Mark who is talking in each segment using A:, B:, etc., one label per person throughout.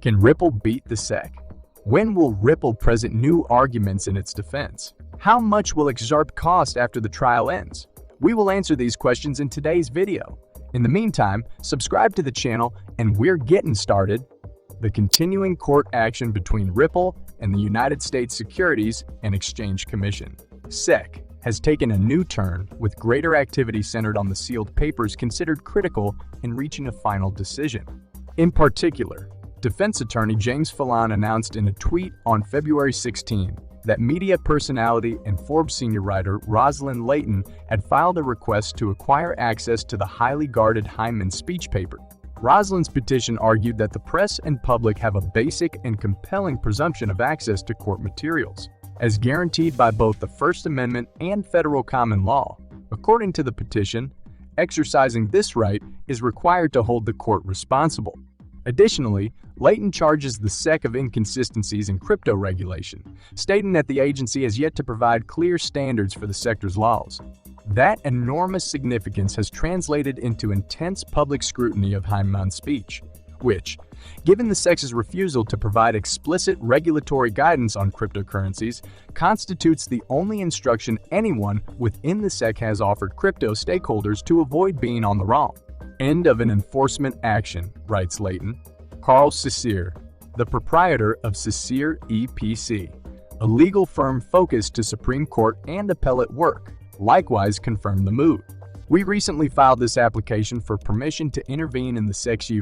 A: Can Ripple beat the SEC? When will Ripple present new arguments in its defense? How much will XRP cost after the trial ends? We will answer these questions in today's video. In the meantime, subscribe to the channel and we're getting started. The continuing court action between Ripple and the United States Securities and Exchange Commission, SEC, has taken a new turn, with greater activity centered on the sealed papers considered critical in reaching a final decision. In particular, defense attorney James Fallon announced in a tweet on February 16 that media personality and Forbes senior writer Rosalind Layton had filed a request to acquire access to the highly guarded Hyman speech paper. Rosalind's petition argued that the press and public have a basic and compelling presumption of access to court materials, as guaranteed by both the First Amendment and federal common law. According to the petition, exercising this right is required to hold the court responsible. Additionally, Layton charges the SEC of inconsistencies in crypto regulation, stating that the agency has yet to provide clear standards for the sector's laws. That enormous significance has translated into intense public scrutiny of Hyman's speech, which, given the SEC's refusal to provide explicit regulatory guidance on cryptocurrencies, constitutes the only instruction anyone within the SEC has offered crypto stakeholders to avoid being on the wrong. End of an enforcement action, writes Layton. Carl Cesare, the proprietor of Cesare EPC, a legal firm focused to Supreme Court and appellate work, likewise confirmed the move. We recently filed this application for permission to intervene in the SEC's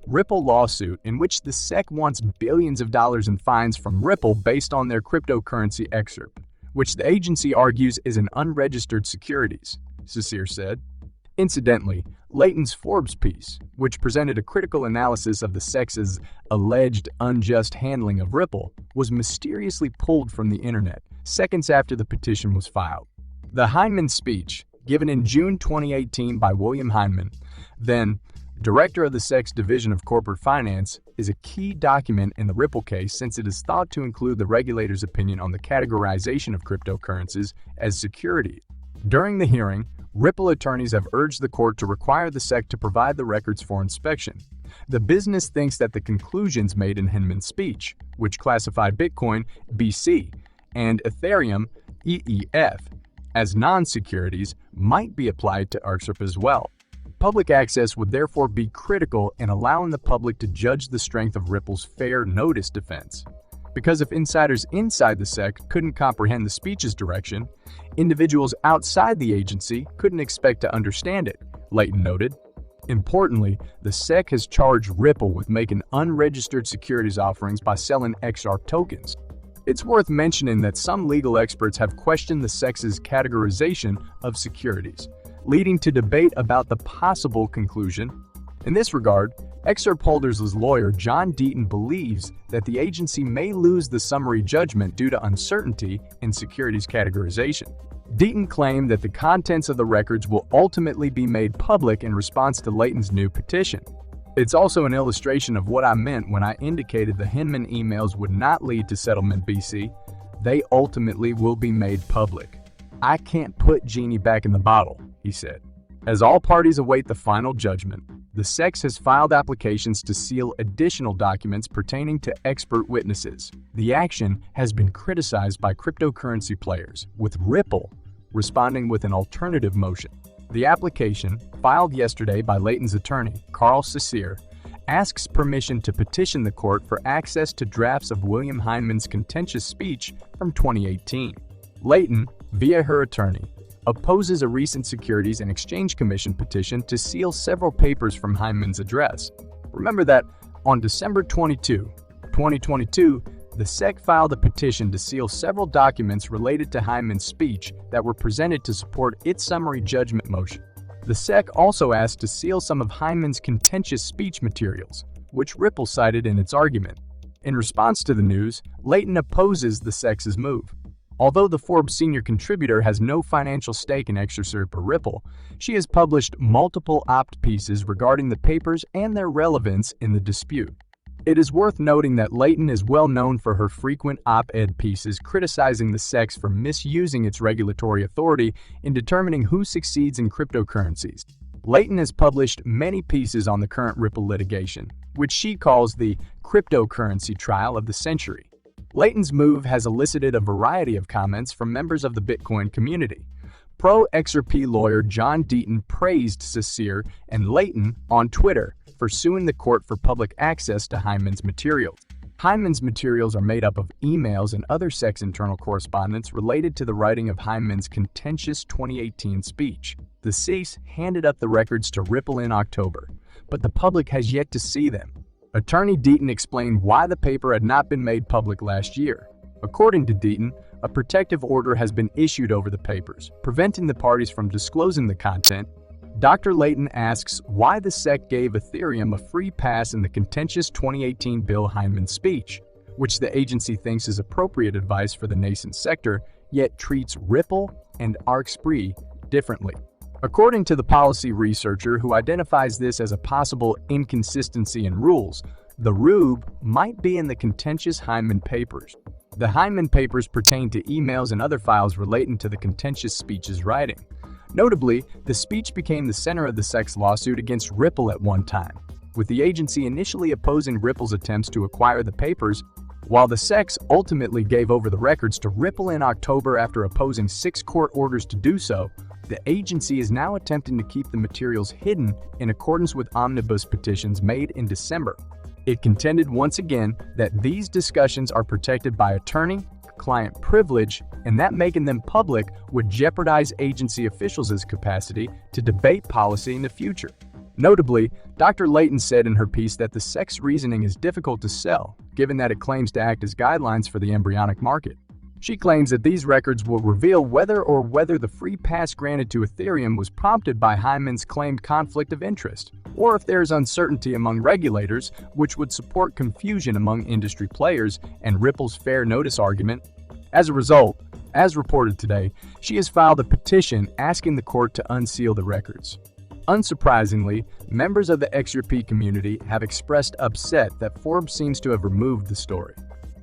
A: Ripple lawsuit, in which the SEC wants billions of dollars in fines from Ripple based on their cryptocurrency XRP, which the agency argues is an unregistered securities, Cesare said. Incidentally, Layton's Forbes piece, which presented a critical analysis of the SEC's alleged unjust handling of Ripple, was mysteriously pulled from the internet seconds after the petition was filed. The Hyman speech, given in June 2018 by William Hyman, then director of the SEC's Division of Corporate Finance, is a key document in the Ripple case, since it is thought to include the regulator's opinion on the categorization of cryptocurrencies as securities. During the hearing, Ripple attorneys have urged the court to require the SEC to provide the records for inspection. The business thinks that the conclusions made in Hyman's speech, which classified Bitcoin, BC, and Ethereum, EEF, as non-securities, might be applied to XRP as well. Public access would therefore be critical in allowing the public to judge the strength of Ripple's fair notice defense. Because if insiders inside the SEC couldn't comprehend the speech's direction, individuals outside the agency couldn't expect to understand it, Layton noted. Importantly, the SEC has charged Ripple with making unregistered securities offerings by selling XRP tokens. It's worth mentioning that some legal experts have questioned the SEC's categorization of securities, leading to debate about the possible conclusion. In this regard, XRP holders' lawyer John Deaton believes that the agency may lose the summary judgment due to uncertainty in securities categorization. Deaton claimed that the contents of the records will ultimately be made public in response to Layton's new petition. It's also an illustration of what I meant when I indicated the Hyman emails would not lead to settlement BC. They ultimately will be made public. I can't put Genie back in the bottle, he said. As all parties await the final judgment, the SEC has filed applications to seal additional documents pertaining to expert witnesses. The action has been criticized by cryptocurrency players, with Ripple responding with an alternative motion. The application, filed yesterday by Layton's attorney, Carl Cesare, asks permission to petition the court for access to drafts of William Hyman's contentious speech from 2018. Layton, via her attorney, opposes a recent Securities and Exchange Commission petition to seal several papers from Hyman's address. Remember that on December 22, 2022, the SEC filed a petition to seal several documents related to Hyman's speech that were presented to support its summary judgment motion. The SEC also asked to seal some of Hyman's contentious speech materials, which Ripple cited in its argument. In response to the news, Layton opposes the SEC's move. Although the Forbes senior contributor has no financial stake in XRP or Ripple, she has published multiple opt pieces regarding the papers and their relevance in the dispute. It is worth noting that Layton is well known for her frequent op-ed pieces criticizing the SEC for misusing its regulatory authority in determining who succeeds in cryptocurrencies. Layton has published many pieces on the current Ripple litigation, which she calls the cryptocurrency trial of the century. Layton's move has elicited a variety of comments from members of the Bitcoin community. Pro-XRP lawyer John Deaton praised Cecere and Layton on Twitter for suing the court for public access to Hyman's materials. Hyman's materials are made up of emails and other sex internal correspondence related to the writing of Hyman's contentious 2018 speech. The CES handed up the records to Ripple in October, but the public has yet to see them. Attorney Deaton explained why the paper had not been made public last year. According to Deaton, a protective order has been issued over the papers, preventing the parties from disclosing the content. Dr. Layton asks why the SEC gave Ethereum a free pass in the contentious 2018 Bill Hyman speech, which the agency thinks is appropriate advice for the nascent sector, yet treats Ripple and XRP differently. According to the policy researcher who identifies this as a possible inconsistency in rules, the rube might be in the contentious Hyman papers. The Hyman papers pertain to emails and other files relating to the contentious speech's writing. Notably, the speech became the center of the SEC's lawsuit against Ripple at one time, with the agency initially opposing Ripple's attempts to acquire the papers, while the SEC ultimately gave over the records to Ripple in October after opposing 6 court orders to do so. The agency is now attempting to keep the materials hidden in accordance with omnibus petitions made in December. It contended once again that these discussions are protected by attorney-client privilege and that making them public would jeopardize agency officials' capacity to debate policy in the future. Notably, Dr. Layton said in her piece that the SEC's reasoning is difficult to sell, given that it claims to act as guidelines for the embryonic market. She claims that these records will reveal whether the free pass granted to Ethereum was prompted by Hyman's claimed conflict of interest, or if there is uncertainty among regulators, which would support confusion among industry players and Ripple's fair notice argument. As a result, as reported today, she has filed a petition asking the court to unseal the records. Unsurprisingly, members of the XRP community have expressed upset that Forbes seems to have removed the story.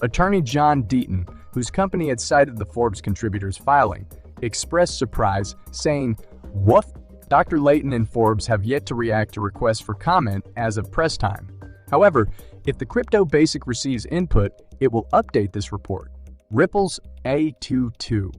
A: Attorney John Deaton, whose company had cited the Forbes contributor's filing, expressed surprise, saying, "Woof, Dr. Layton and Forbes have yet to react to requests for comment as of press time. However, if the Crypto Basic receives input, it will update this report." Ripple's A22,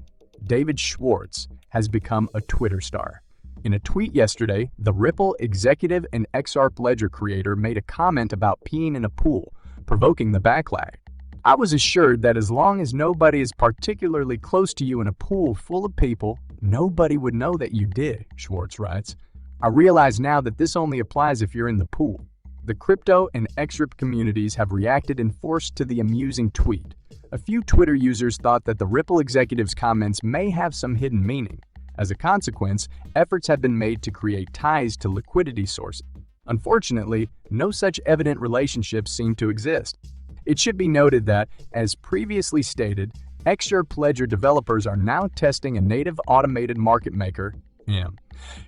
A: David Schwartz, has become a Twitter star. In a tweet yesterday, the Ripple executive and XRP Ledger creator made a comment about peeing in a pool, provoking the backlash. "I was assured that as long as nobody is particularly close to you in a pool full of people, nobody would know that you did," Schwartz writes. "I realize now that this only applies if you're in the pool." The crypto and XRP communities have reacted in force to the amusing tweet. A few Twitter users thought that the Ripple executive's comments may have some hidden meaning. As a consequence, efforts have been made to create ties to liquidity sources. Unfortunately, no such evident relationships seem to exist. It should be noted that, as previously stated, XRP Ledger developers are now testing a native automated market maker, AM.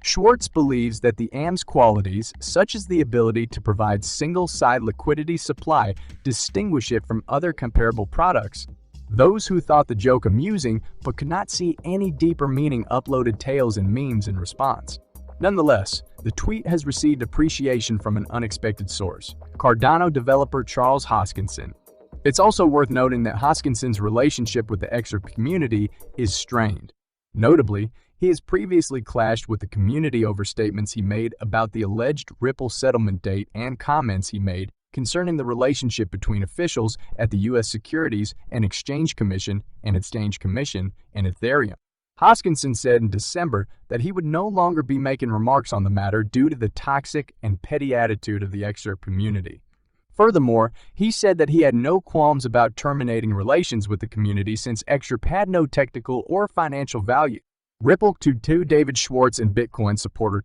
A: Schwartz believes that the AM's qualities, such as the ability to provide single-side liquidity supply, distinguish it from other comparable products. Those who thought the joke amusing but could not see any deeper meaning uploaded tales and memes in response. Nonetheless, the tweet has received appreciation from an unexpected source, Cardano developer Charles Hoskinson. It's also worth noting that Hoskinson's relationship with the XRP community is strained. Notably, he has previously clashed with the community over statements he made about the alleged Ripple settlement date and comments he made concerning the relationship between officials at the U.S. Securities and Exchange Commission and Ethereum. Hoskinson said in December that he would no longer be making remarks on the matter due to the toxic and petty attitude of the XRP community. Furthermore, he said that he had no qualms about terminating relations with the community since XRP had no technical or financial value. Ripple to David Schwartz and Bitcoin supporter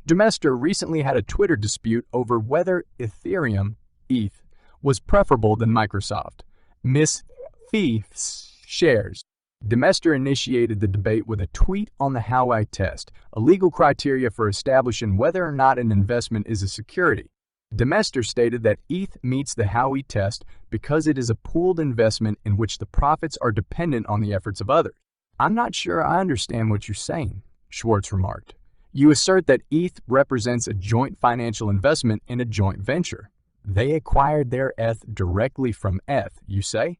A: Demester recently had a Twitter dispute over whether Ethereum, ETH, was preferable than Microsoft. Miss Thief's shares. Demester initiated the debate with a tweet on the Howey test, a legal criteria for establishing whether or not an investment is a security. Demester stated that ETH meets the Howey test because it is a pooled investment in which the profits are dependent on the efforts of others. "I'm not sure I understand what you're saying," Schwartz remarked. You assert that ETH represents a joint financial investment in a joint venture. They acquired their ETH directly from ETH, you say?